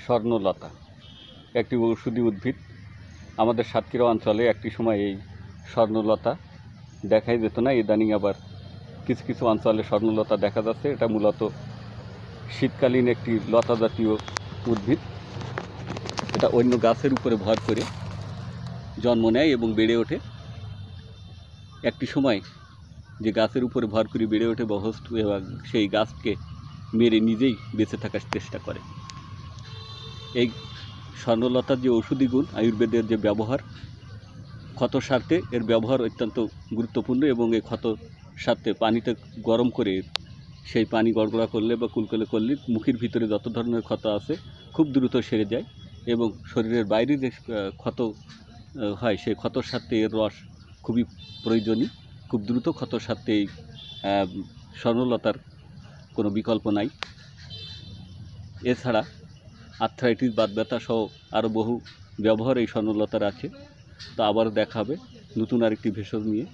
স্বর্ণলতা একটি ঔষধি উদ্ভিদ। আমাদের সাতক্ষীরা অঞ্চলে একটি সময় এই স্বর্ণলতা দেখাই যেত না, ইদানিং আবার কিছু কিছু অঞ্চলে স্বর্ণলতা দেখা যাচ্ছে। এটা মূলত শীতকালীন একটি লতা জাতীয় উদ্ভিদ। এটা অন্য গাছের উপরে ভর করে জন্ম নেয় এবং বেড়ে ওঠে। একটি সময় যে গাছের উপরে ভর করে বেড়ে ওঠে বহস্ত এবং সেই গাছকে মেরে নিজেই বেঁচে থাকার চেষ্টা করে। এই স্বর্ণলতার যে ঔষধি গুণ, আয়ুর্বেদের যে ব্যবহার, ক্ষত সারতে এর ব্যবহার অত্যন্ত গুরুত্বপূর্ণ এবং এই ক্ষত সারতে পানিতে গরম করে সেই পানি গড়গড়া করলে বা কুলকুলে করলে মুখের ভিতরে যত ধরনের ক্ষত আছে খুব দ্রুত সেরে যায় এবং শরীরের বাইরে যে ক্ষত হয় সেই ক্ষত সারতে এর রস খুবই প্রয়োজনীয়। খুব দ্রুত ক্ষত সারতে এই স্বর্ণলতার কোনো বিকল্প নাই। এছাড়া আর্থ্রাইটিস, বাত ব্যথা সহ আরও বহু ব্যবহার এই স্বর্ণলতার আছে। তো আবারও দেখা হবে নতুন আরেকটি ভেষজ নিয়ে।